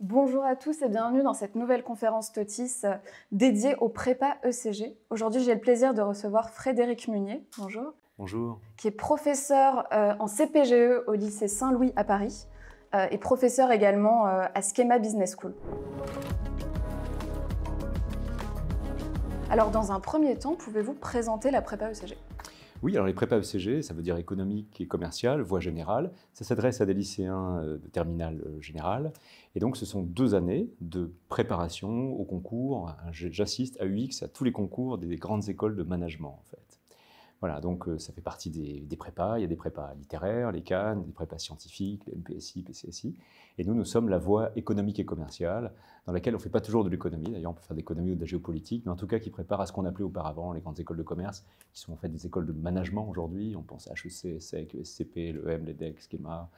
Bonjour à tous et bienvenue dans cette nouvelle conférence TOTIS dédiée au prépa ECG. Aujourd'hui, j'ai le plaisir de recevoir Frédéric Munier, bonjour, Bonjour. qui est professeur en CPGE au lycée Saint-Louis à Paris et professeur également à Schema Business School. Alors, dans un premier temps, pouvez-vous présenter la prépa ECG ? Oui, alors les prépas ECG, ça veut dire économique et commercial, voie générale. Ça s'adresse à des lycéens de terminale générale. Et donc, ce sont 2 années de préparation au concours. J'assiste à UX à tous les concours des grandes écoles de management, en fait. Voilà, donc ça fait partie des prépas. Il y a des prépas littéraires, les CAN, des prépas scientifiques, les MPSI, PCSI. Et nous sommes la voie économique et commerciale, dans laquelle on ne fait pas toujours de l'économie. D'ailleurs, on peut faire de l'économie ou de la géopolitique, mais en tout cas qui prépare à ce qu'on appelait auparavant les grandes écoles de commerce, qui sont en fait des écoles de management aujourd'hui. On pense à HEC, ESSEC, ESCP, l'EM, l'EDEC, Schema,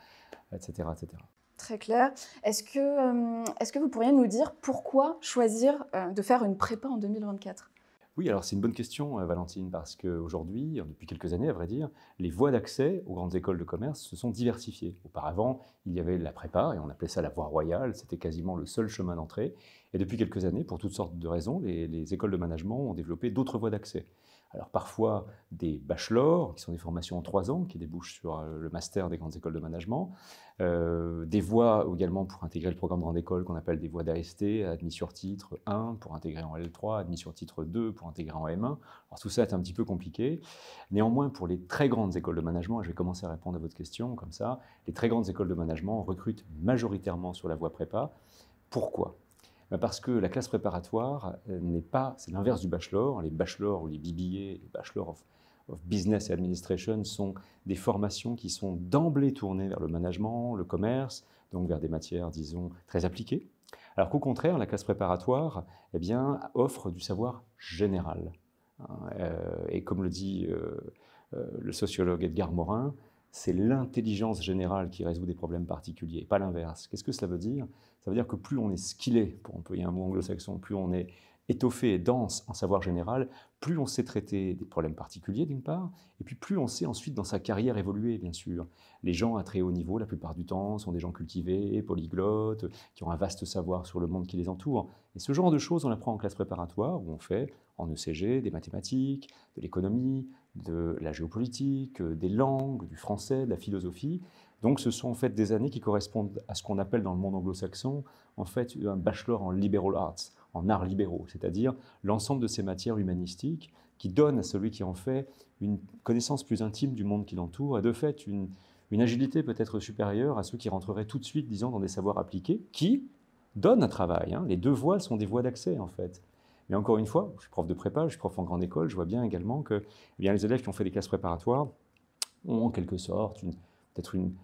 etc., etc. Très clair. Est-ce que vous pourriez nous dire pourquoi choisir de faire une prépa en 2024 ? Oui, alors c'est une bonne question, Valentine, parce qu'aujourd'hui, depuis quelques années à vrai dire, les voies d'accès aux grandes écoles de commerce se sont diversifiées. Auparavant, il y avait la prépa, et on appelait ça la voie royale, c'était quasiment le seul chemin d'entrée. Et depuis quelques années, pour toutes sortes de raisons, les écoles de management ont développé d'autres voies d'accès. Alors parfois des bachelors, qui sont des formations en 3 ans, qui débouchent sur le master des grandes écoles de management, des voies également pour intégrer le programme de grande école qu'on appelle des voies d'AST, admis sur titre 1 pour intégrer en L3, admis sur titre 2 pour intégrer en M1. Alors tout ça est un petit peu compliqué. Néanmoins, pour les très grandes écoles de management, et je vais commencer à répondre à votre question comme ça, les très grandes écoles de management recrutent majoritairement sur la voie prépa. Pourquoi ? Parce que la classe préparatoire n'est pas, c'est l'inverse du bachelor. Les bachelors ou les BBA, les Bachelor of Business and Administration, sont des formations qui sont d'emblée tournées vers le management, le commerce, donc vers des matières, disons, très appliquées. Alors qu'au contraire, la classe préparatoire offre du savoir général. Et comme le dit le sociologue Edgar Morin, c'est l'intelligence générale qui résout des problèmes particuliers, pas l'inverse. Qu'est-ce que cela veut dire ? Ça veut dire que plus on est skillé, pour employer un mot anglo-saxon, plus on est étoffé et dense en savoir général, plus on sait traiter des problèmes particuliers d'une part, et puis plus on sait ensuite dans sa carrière évoluer, bien sûr. Les gens à très haut niveau, la plupart du temps, sont des gens cultivés, polyglottes, qui ont un vaste savoir sur le monde qui les entoure. Et ce genre de choses, on apprend en classe préparatoire, où on fait en ECG des mathématiques, de l'économie, de la géopolitique, des langues, du français, de la philosophie. Donc ce sont en fait des années qui correspondent à ce qu'on appelle dans le monde anglo-saxon en fait un bachelor en liberal arts, en arts libéraux, c'est-à-dire l'ensemble de ces matières humanistiques qui donnent à celui qui en fait une connaissance plus intime du monde qui l'entoure et de fait une agilité peut-être supérieure à ceux qui rentreraient tout de suite, disons, dans des savoirs appliqués qui donnent un travail. Les 2 voies sont des voies d'accès en fait. Mais encore une fois, je suis prof de prépa, je suis prof en grande école, je vois bien également que les élèves qui ont fait des classes préparatoires ont en quelque sorte peut-être une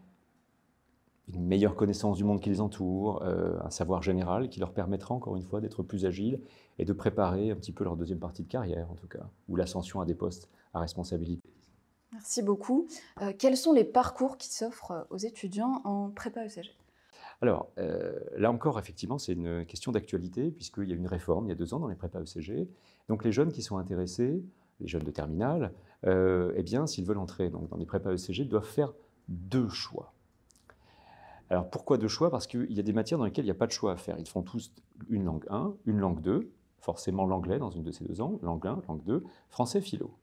meilleure connaissance du monde qui les entoure, un savoir général qui leur permettra encore une fois d'être plus agiles et de préparer un petit peu leur deuxième partie de carrière en tout cas, ou l'ascension à des postes à responsabilité. Merci beaucoup. Quels sont les parcours qui s'offrent aux étudiants en prépa ECG ? Alors, là encore, effectivement, c'est une question d'actualité, puisqu'il y a eu une réforme il y a 2 ans dans les prépas ECG. Donc les jeunes qui sont intéressés, les jeunes de terminale, s'ils veulent entrer donc, dans les prépas ECG, doivent faire 2 choix. Alors pourquoi 2 choix ? Parce qu'il y a des matières dans lesquelles il n'y a pas de choix à faire. Ils font tous une langue 1, une langue 2, forcément l'anglais dans une de ces 2 ans, langue 1, langue 2, français, philo.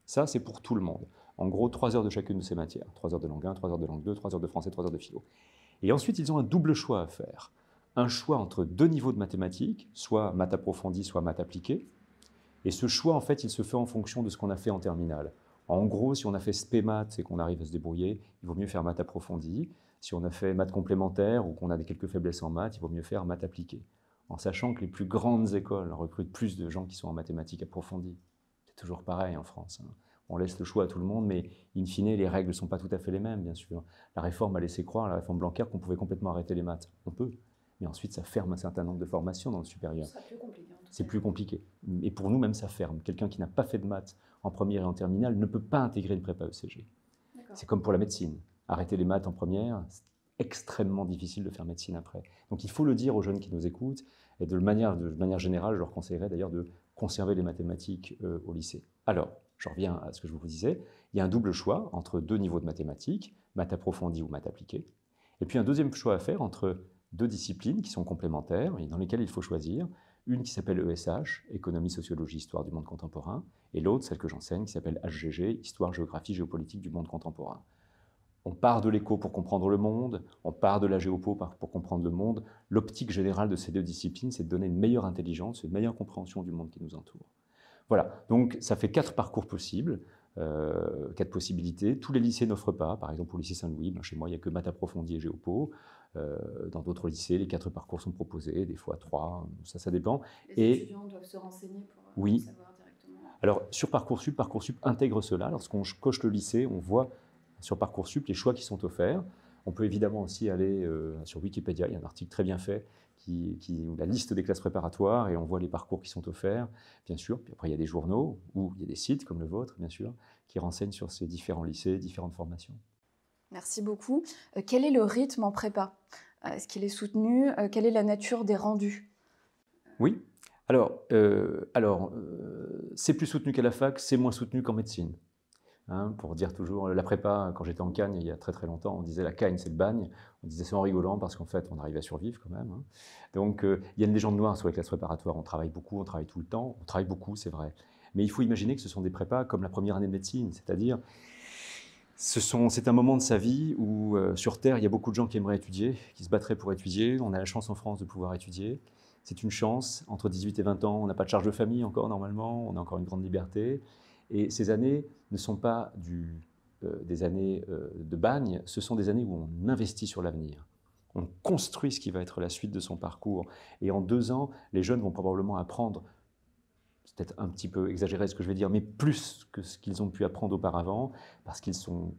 Ça, c'est pour tout le monde. En gros, 3 heures de chacune de ces matières. 3 heures de langue 1, 3 heures de langue 2, 3 heures de français, 3 heures de philo. Et ensuite, ils ont un double choix à faire. Un choix entre 2 niveaux de mathématiques, soit maths approfondies, soit maths appliquées. Et ce choix, en fait, il se fait en fonction de ce qu'on a fait en terminale. En gros, si on a fait spé maths et qu'on arrive à se débrouiller, il vaut mieux faire maths approfondies. Si on a fait maths complémentaires ou qu'on a quelques faiblesses en maths, il vaut mieux faire maths appliquées. En sachant que les plus grandes écoles recrutent plus de gens qui sont en mathématiques approfondies. C'est toujours pareil en France. On laisse le choix à tout le monde, mais in fine, les règles ne sont pas tout à fait les mêmes, bien sûr. La réforme a laissé croire, la réforme Blanquer, qu'on pouvait complètement arrêter les maths. On peut, mais ensuite, ça ferme un certain nombre de formations dans le supérieur. C'est plus compliqué. Et pour nous, même, ça ferme. Quelqu'un qui n'a pas fait de maths en première et en terminale ne peut pas intégrer une prépa ECG. C'est comme pour la médecine. Arrêter les maths en première, c'est extrêmement difficile de faire médecine après. Donc il faut le dire aux jeunes qui nous écoutent, et de manière générale, je leur conseillerais d'ailleurs de conserver les mathématiques au lycée. Alors, je reviens à ce que je vous disais, il y a un double choix entre 2 niveaux de mathématiques, maths approfondies ou maths appliquées, et puis un deuxième choix à faire entre 2 disciplines qui sont complémentaires et dans lesquelles il faut choisir. Une qui s'appelle ESH, Économie, Sociologie, Histoire du monde contemporain, et l'autre, celle que j'enseigne, qui s'appelle HGG, Histoire, Géographie, Géopolitique du monde contemporain. On part de l'éco pour comprendre le monde, on part de la géopo pour comprendre le monde. L'optique générale de ces 2 disciplines, c'est de donner une meilleure intelligence, une meilleure compréhension du monde qui nous entoure. Voilà, donc ça fait 4 parcours possibles, 4 possibilités. Tous les lycées n'offrent pas, par exemple au lycée Saint-Louis, chez moi il n'y a que maths approfondi et géopo. Dans d'autres lycées, les 4 parcours sont proposés, des fois 3, ça dépend. Les étudiants doivent se renseigner pour oui. savoir directement. Alors sur Parcoursup intègre cela. Lorsqu'on coche le lycée, on voit sur Parcoursup les choix qui sont offerts. On peut évidemment aussi aller sur Wikipédia, il y a un article très bien fait où la liste des classes préparatoires et on voit les parcours qui sont offerts, bien sûr. Puis après, il y a des journaux ou il y a des sites comme le vôtre, bien sûr, qui renseignent sur ces différents lycées, différentes formations. Merci beaucoup. Quel est le rythme en prépa? Est-ce qu'il est soutenu? Quelle est la nature des rendus? Oui. Alors c'est plus soutenu qu'à la fac, c'est moins soutenu qu'en médecine. Pour dire toujours, la prépa, quand j'étais en Cagne, il y a très très longtemps, on disait la Cagne, c'est le bagne. On disait ça en rigolant parce qu'en fait, on arrive à survivre quand même. Donc, il y a une légende noire sur les classes préparatoires. On travaille beaucoup, on travaille tout le temps. On travaille beaucoup, c'est vrai. Mais il faut imaginer que ce sont des prépas comme la première année de médecine. C'est-à-dire, c'est un moment de sa vie où, sur Terre, il y a beaucoup de gens qui aimeraient étudier, qui se battraient pour étudier. On a la chance en France de pouvoir étudier. C'est une chance. Entre 18 et 20 ans, on n'a pas de charge de famille encore, normalement. On a encore une grande liberté. Et ces années ne sont pas des années de bagne, ce sont des années où on investit sur l'avenir. On construit ce qui va être la suite de son parcours. Et en 2 ans, les jeunes vont probablement apprendre, c'est peut-être un petit peu exagéré ce que je vais dire, mais plus que ce qu'ils ont pu apprendre auparavant, parce qu'ils sont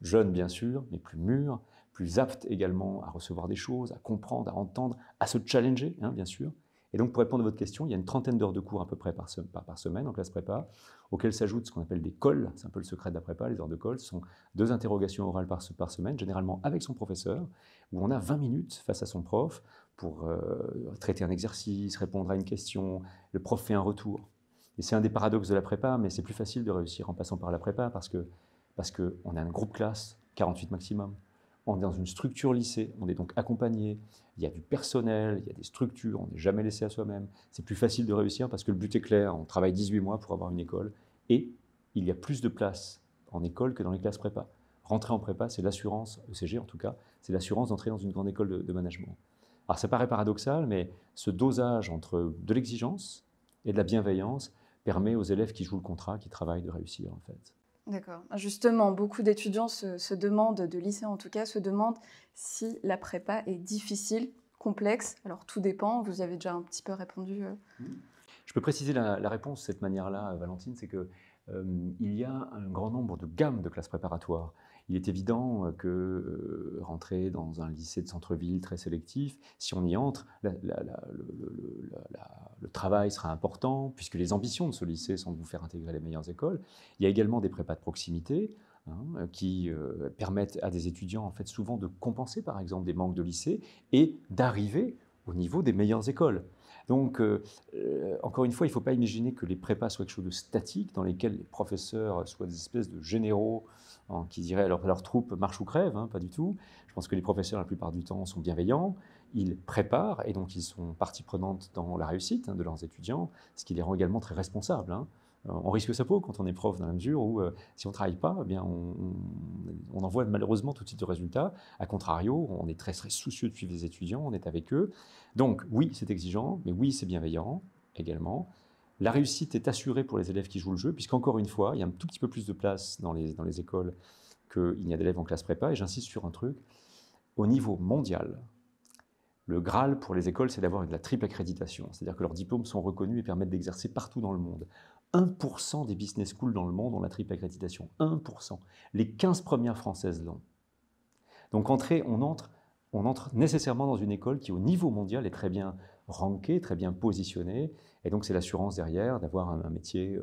jeunes bien sûr, mais plus mûrs, plus aptes également à recevoir des choses, à comprendre, à entendre, à se challenger, bien sûr. Et donc, pour répondre à votre question, il y a une trentaine d'heures de cours à peu près par semaine en classe prépa, auxquelles s'ajoutent ce qu'on appelle des colles. C'est un peu le secret de la prépa, les heures de colle. Ce sont 2 interrogations orales par semaine, généralement avec son professeur, où on a 20 minutes face à son prof pour traiter un exercice, répondre à une question. Le prof fait un retour. Et c'est un des paradoxes de la prépa, mais c'est plus facile de réussir en passant par la prépa parce qu'on a un groupe classe, 48 maximum. On est dans une structure lycée, on est donc accompagné, il y a du personnel, il y a des structures, on n'est jamais laissé à soi-même. C'est plus facile de réussir parce que le but est clair, on travaille 18 mois pour avoir une école et il y a plus de place en école que dans les classes prépa. Rentrer en prépa, c'est l'assurance, ECG en tout cas, c'est l'assurance d'entrer dans une grande école de management. Alors ça paraît paradoxal, mais ce dosage entre de l'exigence et de la bienveillance permet aux élèves qui jouent le contrat, qui travaillent, de réussir en fait. D'accord. Justement, beaucoup d'étudiants se demandent, de lycée en tout cas, se demandent si la prépa est difficile, complexe. Alors tout dépend, vous y avez déjà un petit peu répondu. Je peux préciser la réponse de cette manière-là, Valentine, c'est qu'il y a un grand nombre de gammes de classes préparatoires. Il est évident que rentrer dans un lycée de centre-ville très sélectif, si on y entre, le travail sera important, puisque les ambitions de ce lycée sont de vous faire intégrer les meilleures écoles. Il y a également des prépas de proximité qui permettent à des étudiants, en fait, souvent de compenser, par exemple, des manques de lycée et d'arriver au niveau des meilleures écoles. Donc, encore une fois, il ne faut pas imaginer que les prépas soient quelque chose de statique, dans lesquels les professeurs soient des espèces de généraux qui diraient à leur troupe marche ou crève, pas du tout. Je pense que les professeurs, la plupart du temps, sont bienveillants, ils préparent et donc ils sont partie prenante dans la réussite de leurs étudiants, ce qui les rend également très responsables. On risque sa peau quand on est prof, dans la mesure où, si on ne travaille pas, eh bien, on en voit malheureusement tout de suite de résultats. A contrario, on est très, très soucieux de suivre les étudiants, on est avec eux. Donc oui, c'est exigeant, mais oui, c'est bienveillant également. La réussite est assurée pour les élèves qui jouent le jeu, puisqu'encore une fois, il y a un tout petit peu plus de place dans les écoles qu'il n'y a d'élèves en classe prépa. Et j'insiste sur un truc, au niveau mondial, le Graal pour les écoles, c'est d'avoir la triple accréditation, c'est-à-dire que leurs diplômes sont reconnus et permettent d'exercer partout dans le monde. 1% des business schools dans le monde ont la triple accréditation. 1%. Les 15 premières françaises l'ont. Donc on entre nécessairement dans une école qui, au niveau mondial, est très bien rankée, très bien positionnée. Et donc c'est l'assurance derrière d'avoir un métier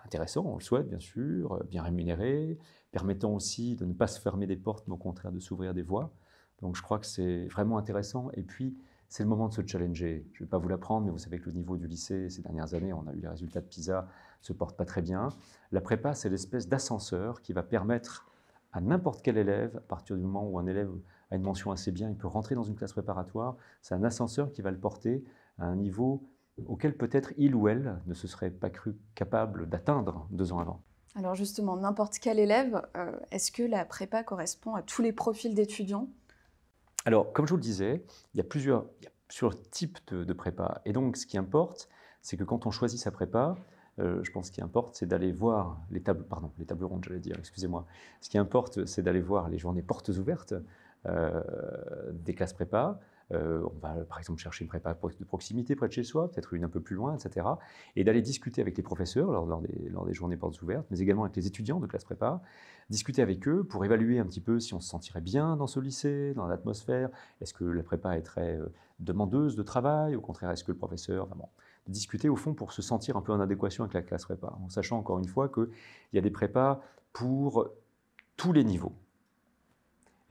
intéressant, on le souhaite bien sûr, bien rémunéré, permettant aussi de ne pas se fermer des portes, mais au contraire de s'ouvrir des voies. Donc je crois que c'est vraiment intéressant. Et puis, c'est le moment de se challenger. Je ne vais pas vous l'apprendre, mais vous savez que le niveau du lycée, ces dernières années, on a eu les résultats de PISA, ne se porte pas très bien. La prépa, c'est l'espèce d'ascenseur qui va permettre à n'importe quel élève, à partir du moment où un élève a une mention assez bien, il peut rentrer dans une classe préparatoire, c'est un ascenseur qui va le porter à un niveau auquel peut-être il ou elle ne se serait pas cru capable d'atteindre 2 ans avant. Alors justement, n'importe quel élève, est-ce que la prépa correspond à tous les profils d'étudiants? Alors, comme je vous le disais, il y a plusieurs types de prépa. Et donc, ce qui importe, c'est que quand on choisit sa prépa, je pense qu'il importe, c'est d'aller voir les tables rondes, j'allais dire, excusez-moi. Ce qui importe, c'est d'aller voir les journées portes ouvertes des classes prépa. On va par exemple chercher une prépa de proximité près de chez soi, peut-être une un peu plus loin, etc. Et d'aller discuter avec les professeurs lors des journées portes ouvertes, mais également avec les étudiants de classe prépa, discuter avec eux pour évaluer un petit peu si on se sentirait bien dans ce lycée, dans l'atmosphère. Est-ce que la prépa est très demandeuse de travail? Au contraire, est-ce que le professeur... Enfin bon, discuter au fond pour se sentir un peu en adéquation avec la classe prépa, en sachant encore une fois qu'il y a des prépas pour tous les niveaux.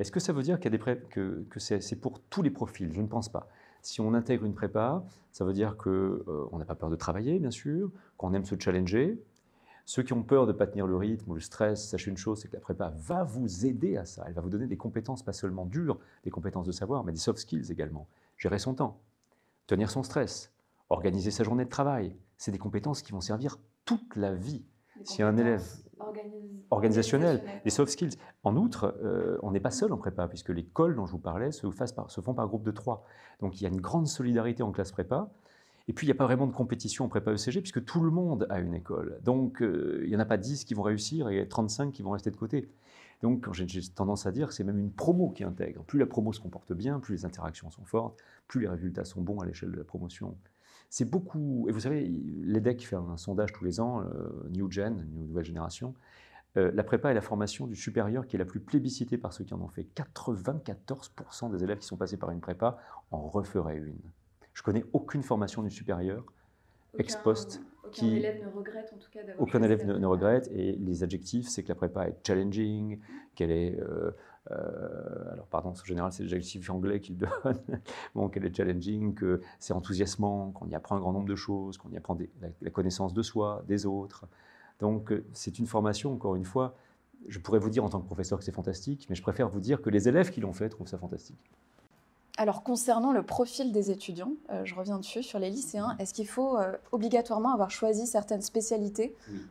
Est-ce que ça veut dire qu'il y a que c'est pour tous les profils? Je ne pense pas. Si on intègre une prépa, ça veut dire qu'on n'a pas peur de travailler, bien sûr, qu'on aime se challenger. Ceux qui ont peur de ne pas tenir le rythme ou le stress, sachez une chose, c'est que la prépa va vous aider à ça. Elle va vous donner des compétences, pas seulement dures, des compétences de savoir, mais des soft skills également. Gérer son temps, tenir son stress, organiser sa journée de travail. C'est des compétences qui vont servir toute la vie. Si un élève organisationnel, les soft skills. En outre, on n'est pas seul en prépa, puisque les cols dont je vous parlais se font par groupe de 3. Donc il y a une grande solidarité en classe prépa. Et puis il n'y a pas vraiment de compétition en prépa ECG, puisque tout le monde a une école. Donc il n'y en a pas 10 qui vont réussir et 35 qui vont rester de côté. Donc j'ai tendance à dire que c'est même une promo qui intègre. Plus la promo se comporte bien, plus les interactions sont fortes, plus les résultats sont bons à l'échelle de la promotion. C'est beaucoup, et vous savez, l'EDEC fait un sondage tous les ans, New Gen, nouvelle génération. La prépa est la formation du supérieur qui est la plus plébiscitée par ceux qui en ont fait. 94% des élèves qui sont passés par une prépa en referaient une. Je connais aucune formation du supérieur ex post aucun élève ne regrette en tout cas d'avoir aucun élève ne regrette, et les adjectifs, c'est que la prépa est challenging, qu'elle est... alors pardon, en général c'est l'adjectif anglais qu'il donne, bon, qu'elle est challenging, que c'est enthousiasmant, qu'on y apprend un grand nombre de choses, qu'on y apprend la connaissance de soi, des autres. Donc c'est une formation, encore une fois, je pourrais vous dire en tant que professeur que c'est fantastique, mais je préfère vous dire que les élèves qui l'ont fait trouvent ça fantastique. Alors concernant le profil des étudiants, je reviens dessus, sur les lycéens, est-ce qu'il faut obligatoirement avoir choisi certaines spécialités? Oui.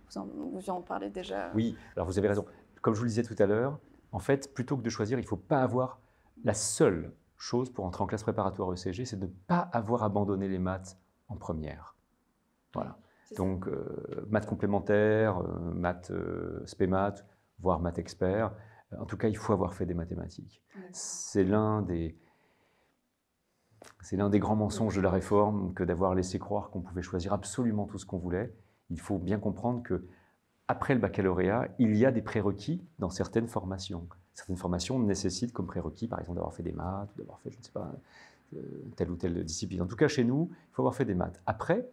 Vous en parlez déjà. Oui, alors vous avez raison. Comme je vous le disais tout à l'heure, en fait, plutôt que de choisir, il ne faut pas avoir la seule chose pour entrer en classe préparatoire ECG, c'est de ne pas avoir abandonné les maths en première. Voilà. Donc, maths complémentaires, maths spé maths, voire maths expert. En tout cas, il faut avoir fait des mathématiques. C'est l'un des grands mensonges de la réforme que d'avoir laissé croire qu'on pouvait choisir absolument tout ce qu'on voulait. Il faut bien comprendre que après le baccalauréat, il y a des prérequis dans certaines formations. Certaines formations nécessitent comme prérequis, par exemple, d'avoir fait des maths, d'avoir fait, je ne sais pas, telle ou telle discipline. En tout cas, chez nous, il faut avoir fait des maths. Après,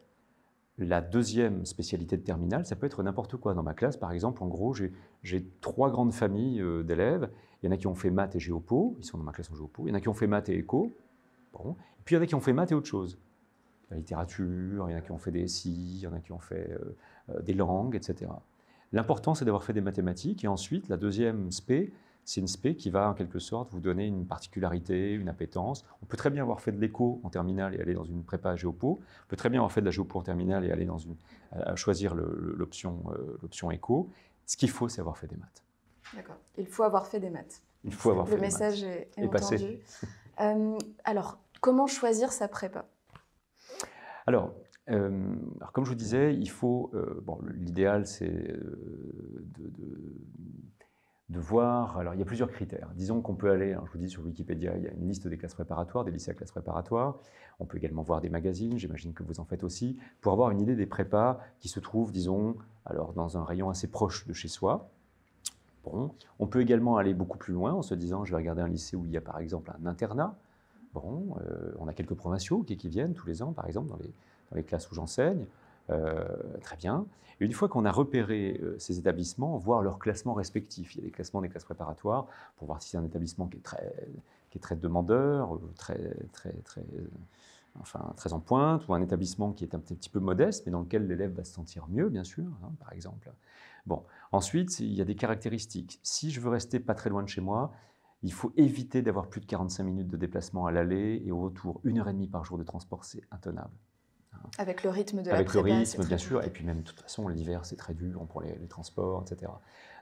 la deuxième spécialité de terminale, ça peut être n'importe quoi. Dans ma classe, par exemple, en gros, j'ai 3 grandes familles d'élèves. Il y en a qui ont fait maths et géopo, ils sont dans ma classe en géopo. Il y en a qui ont fait maths et éco. Bon. Et puis il y en a qui ont fait maths et autre chose. La littérature, il y en a qui ont fait des SI, il y en a qui ont fait des langues, etc. L'important, c'est d'avoir fait des mathématiques. Et ensuite, la deuxième spé, c'est une spé qui va en quelque sorte vous donner une particularité, une appétence. On peut très bien avoir fait de l'éco en terminale et aller dans une prépa géopo. On peut très bien avoir fait de la géopo en terminale et aller choisir l'option éco. Ce qu'il faut, c'est avoir fait des maths. D'accord. Il faut avoir fait des maths. Il faut avoir fait des maths. Le message est entendu. Passé. Alors, comment choisir sa prépa? Alors, comme je vous disais, il faut... l'idéal, c'est de voir... Alors, il y a plusieurs critères. Disons qu'on peut aller, je vous dis sur Wikipédia, il y a une liste des classes préparatoires, des lycées à classes préparatoires. On peut également voir des magazines, j'imagine que vous en faites aussi, pour avoir une idée des prépas qui se trouvent, disons, alors, dans un rayon assez proche de chez soi. Bon. On peut également aller beaucoup plus loin en se disant, je vais regarder un lycée où il y a par exemple un internat. Bon, on a quelques provinciaux qui viennent tous les ans, par exemple, dans les classes où j'enseigne. Très bien. Et une fois qu'on a repéré ces établissements, voir leurs classements respectifs. Il y a des classements des classes préparatoires pour voir si c'est un établissement qui est très demandeur, très en pointe, ou un établissement qui est un petit peu modeste, mais dans lequel l'élève va se sentir mieux, bien sûr, hein, par exemple. Bon. Ensuite, il y a des caractéristiques. Si je veux rester pas très loin de chez moi, Il faut éviter d'avoir plus de 45 minutes de déplacement à l'aller et au retour. 1 heure et demie par jour de transport, c'est intenable. Avec le rythme de la Avec le prépa, rythme, bien sûr, et puis même, de toute façon, l'hiver, c'est très dur pour les transports, etc.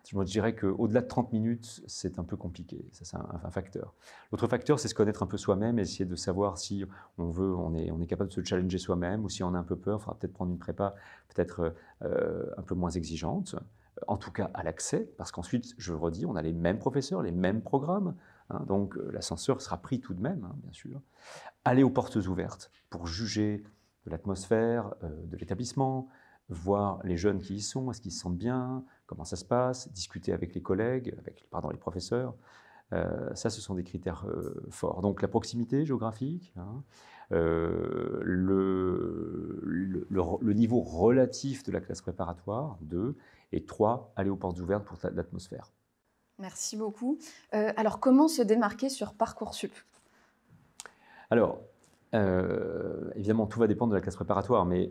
Je me dirais qu'au-delà de 30 minutes, c'est un peu compliqué. Ça, c'est un facteur. L'autre facteur, c'est se connaître un peu soi-même, essayer de savoir si on est capable de se challenger soi-même, ou si on a un peu peur, il faudra peut-être prendre une prépa peut-être un peu moins exigeante, en tout cas à l'accès, parce qu'ensuite, je le redis, on a les mêmes professeurs, les mêmes programmes, hein, donc l'ascenseur sera pris tout de même, hein, bien sûr. Aller aux portes ouvertes pour juger de l'atmosphère, de l'établissement, voir les jeunes qui y sont, est-ce qu'ils se sentent bien, comment ça se passe, discuter avec les collègues, avec les professeurs. Ça, ce sont des critères forts. Donc la proximité géographique, hein, le niveau relatif de la classe préparatoire, 2, et 3, aller aux portes ouvertes pour l'atmosphère. Merci beaucoup. Alors, comment se démarquer sur Parcoursup? Alors, évidemment, tout va dépendre de la classe préparatoire, mais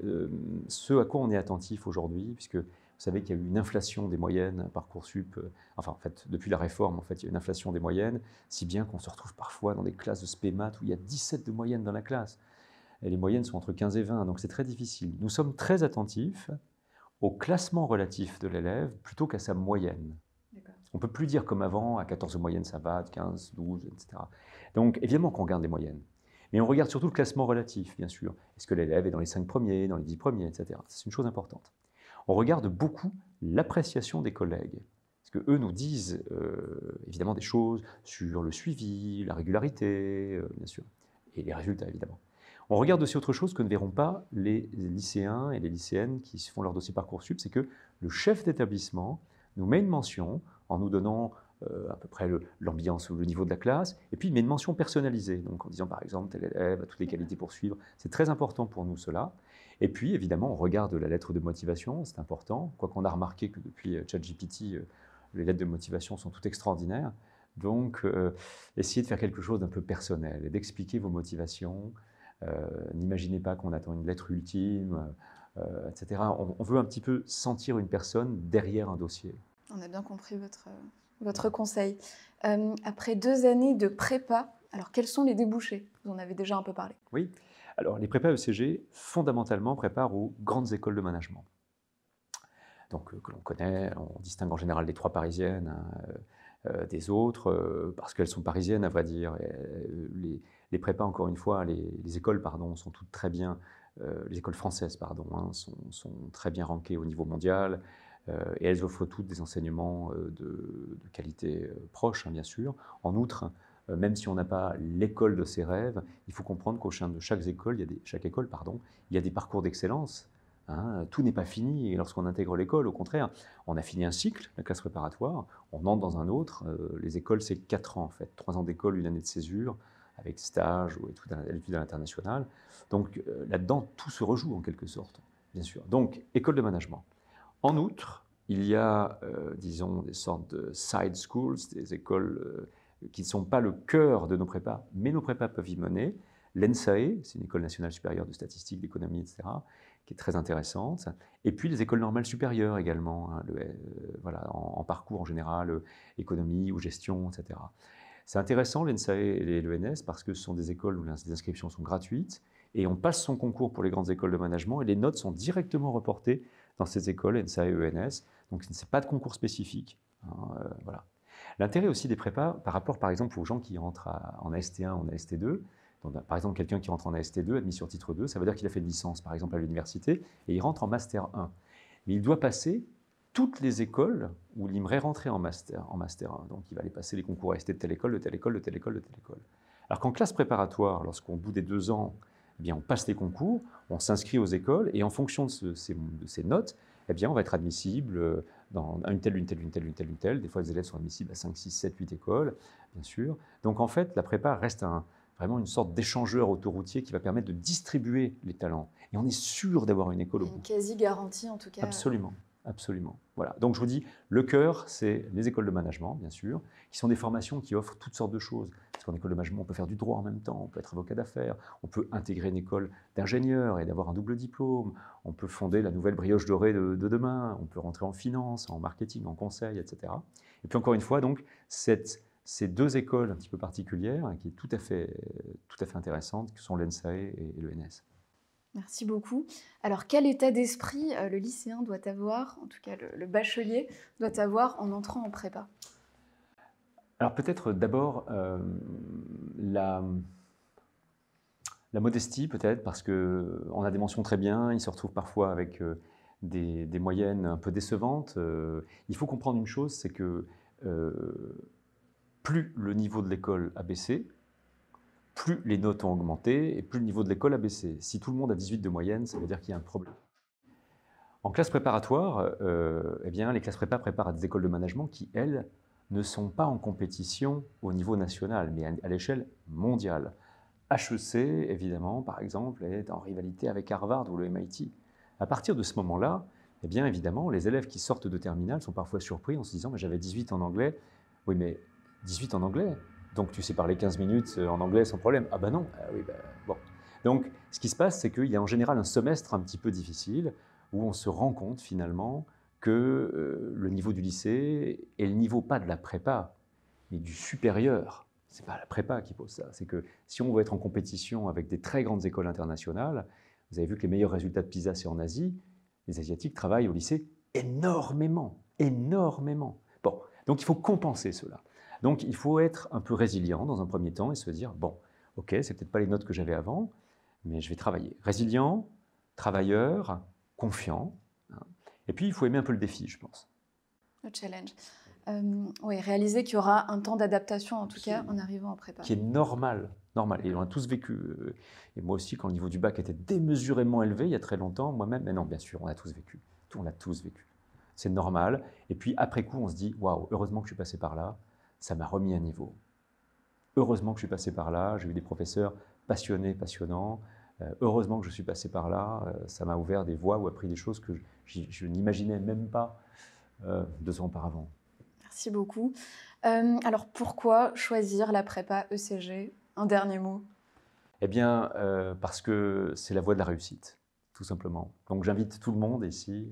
ce à quoi on est attentif aujourd'hui, puisque vous savez qu'il y a eu une inflation des moyennes à Parcoursup, enfin, en fait, depuis la réforme, en fait, il y a une inflation des moyennes, si bien qu'on se retrouve parfois dans des classes de spé-maths où il y a 17 de moyenne dans la classe. Et les moyennes sont entre 15 et 20, donc c'est très difficile. Nous sommes très attentifs au classement relatif de l'élève plutôt qu'à sa moyenne. On ne peut plus dire comme avant, à 14 de moyenne ça va, 15, 12, etc. Donc évidemment qu'on regarde les moyennes. Mais on regarde surtout le classement relatif, bien sûr. Est-ce que l'élève est dans les 5 premiers, dans les 10 premiers, etc. C'est une chose importante. On regarde beaucoup l'appréciation des collègues. Parce qu'eux nous disent évidemment des choses sur le suivi, la régularité, bien sûr, et les résultats, évidemment. On regarde aussi autre chose que ne verront pas les lycéens et les lycéennes qui font leur dossier Parcoursup, c'est que le chef d'établissement nous met une mention en nous donnant à peu près l'ambiance ou le niveau de la classe, et puis il met une mention personnalisée, donc en disant par exemple tel élève a toutes les qualités pour suivre. C'est très important pour nous cela. Et puis évidemment on regarde la lettre de motivation, c'est important, quoi qu'on a remarqué que depuis ChatGPT, les lettres de motivation sont toutes extraordinaires. Donc essayez de faire quelque chose d'un peu personnel et d'expliquer vos motivations. N'imaginez pas qu'on attend une lettre ultime, etc. On veut un petit peu sentir une personne derrière un dossier. On a bien compris votre conseil. Après 2 années de prépa, alors quels sont les débouchés? Vous en avez déjà un peu parlé. Oui, alors les prépas ECG, fondamentalement, préparent aux grandes écoles de management. Donc que l'on connaît, on distingue en général les 3 parisiennes des autres, parce qu'elles sont parisiennes, à vrai dire. Et, les prépas, encore une fois, les écoles, pardon, sont toutes très bien, les écoles françaises, pardon, hein, sont très bien rankées au niveau mondial. Et elles offrent toutes des enseignements de qualité proche, hein, bien sûr. En outre, même si on n'a pas l'école de ses rêves, il faut comprendre qu'au sein de chaque école, il y a des parcours d'excellence. Hein. Tout n'est pas fini. Et lorsqu'on intègre l'école, au contraire, on a fini un cycle, la classe préparatoire, on entre dans un autre. Les écoles, c'est 4 ans en fait. 3 ans d'école, 1 année de césure, avec stage ou études à l'international. Donc là-dedans, tout se rejoue en quelque sorte, bien sûr. Donc, école de management. En outre, il y a, disons, des sortes de side schools, des écoles qui ne sont pas le cœur de nos prépas, mais nos prépas peuvent y mener. L'ENSAE, c'est une école nationale supérieure de statistique, d'économie, etc., qui est très intéressante. Et puis les écoles normales supérieures également, hein, voilà, en parcours en général, économie ou gestion, etc. C'est intéressant, l'ENSAE et l'ENS, parce que ce sont des écoles où les inscriptions sont gratuites, et on passe son concours pour les grandes écoles de management, et les notes sont directement reportées dans ces écoles, NSAE, ENS, donc ce n'est pas de concours spécifique. Hein, voilà. L'intérêt aussi des prépas, par rapport par exemple aux gens qui entrent en AST1 ou en AST2, donc, par exemple quelqu'un qui rentre en AST2, admis sur titre 2, ça veut dire qu'il a fait une licence par exemple à l'université, et il rentre en Master 1. Mais il doit passer toutes les écoles où il aimerait rentrer en Master 1. Donc il va aller passer les concours AST de telle école, de telle école, de telle école, de telle école. Alors qu'en classe préparatoire, lorsqu'au bout des 2 ans, eh bien, on passe les concours, on s'inscrit aux écoles, et en fonction de ces notes, eh bien, on va être admissible dans une telle. Des fois, les élèves sont admissibles à 5, 6, 7, 8 écoles, bien sûr. Donc, en fait, la prépa reste vraiment une sorte d'échangeur autoroutier qui va permettre de distribuer les talents. Et on est sûr d'avoir une école au bout. Une quasi-garantie, en tout cas. Absolument. Absolument. Voilà. Donc je vous dis, le cœur, c'est les écoles de management, bien sûr, qui sont des formations qui offrent toutes sortes de choses. Parce qu'en école de management, on peut faire du droit en même temps, on peut être avocat d'affaires, on peut intégrer une école d'ingénieur et d'avoir un double diplôme, on peut fonder la nouvelle brioche dorée de demain, on peut rentrer en finance, en marketing, en conseil, etc. Et puis encore une fois, donc, cette c'est deux écoles un petit peu particulières qui est tout à fait intéressantes, qui sont l'ENSAE et l'ENS. Merci beaucoup. Alors, quel état d'esprit le lycéen doit avoir, en tout cas le bachelier, doit avoir en entrant en prépa? Alors peut-être d'abord la modestie, peut-être, parce qu'on a des mentions très bien, il se retrouve parfois avec des moyennes un peu décevantes. Il faut comprendre une chose, c'est que plus le niveau de l'école a baissé, plus les notes ont augmenté et plus le niveau de l'école a baissé. Si tout le monde a 18 de moyenne, ça veut dire qu'il y a un problème. En classe préparatoire, eh bien, les classes prépa préparent à des écoles de management qui, elles, ne sont pas en compétition au niveau national, mais à l'échelle mondiale. HEC, évidemment, par exemple, est en rivalité avec Harvard ou le MIT. À partir de ce moment-là, eh bien, évidemment, les élèves qui sortent de terminale sont parfois surpris en se disant « j'avais 18 en anglais ». Oui, mais 18 en anglais, donc tu sais parler 15 minutes en anglais sans problème. Ah ben non, oui, ben, bon. Donc, ce qui se passe, c'est qu'il y a en général un semestre un petit peu difficile où on se rend compte finalement que le niveau du lycée est le niveau pas de la prépa, mais du supérieur. Ce n'est pas la prépa qui pose ça. C'est que si on veut être en compétition avec des très grandes écoles internationales, vous avez vu que les meilleurs résultats de PISA, c'est en Asie. Les Asiatiques travaillent au lycée énormément, énormément. Bon, donc il faut compenser cela. Donc il faut être un peu résilient dans un premier temps et se dire, bon, ok, c'est peut-être pas les notes que j'avais avant, mais je vais travailler. Résilient, travailleur, confiant. Hein. Et puis il faut aimer un peu le défi, je pense. Le challenge. Oui, réaliser qu'il y aura un temps d'adaptation, en tout cas, en arrivant en prépa. Qui est normal. Et on a tous vécu. Et moi aussi, quand le niveau du bac était démesurément élevé, il y a très longtemps, moi-même, mais non, bien sûr, on a tous vécu. On l'a tous vécu. C'est normal. Et puis, après coup, on se dit, waouh, heureusement que je suis passé par là, ça m'a remis un niveau. Heureusement que je suis passé par là, j'ai eu des professeurs passionnés, passionnants. Heureusement que je suis passé par là, ça m'a ouvert des voies ou appris des choses que je n'imaginais même pas 2 ans auparavant. Merci beaucoup. Alors, pourquoi choisir la prépa ECG? Un dernier mot. Eh bien, parce que c'est la voie de la réussite, tout simplement. Donc, j'invite tout le monde ici,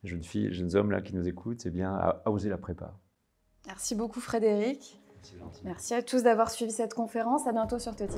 jeunes filles, jeunes hommes là, qui nous écoutent, eh bien, à oser la prépa. Merci beaucoup, Frédéric. C'est gentil. Merci à tous d'avoir suivi cette conférence. À bientôt sur Totis.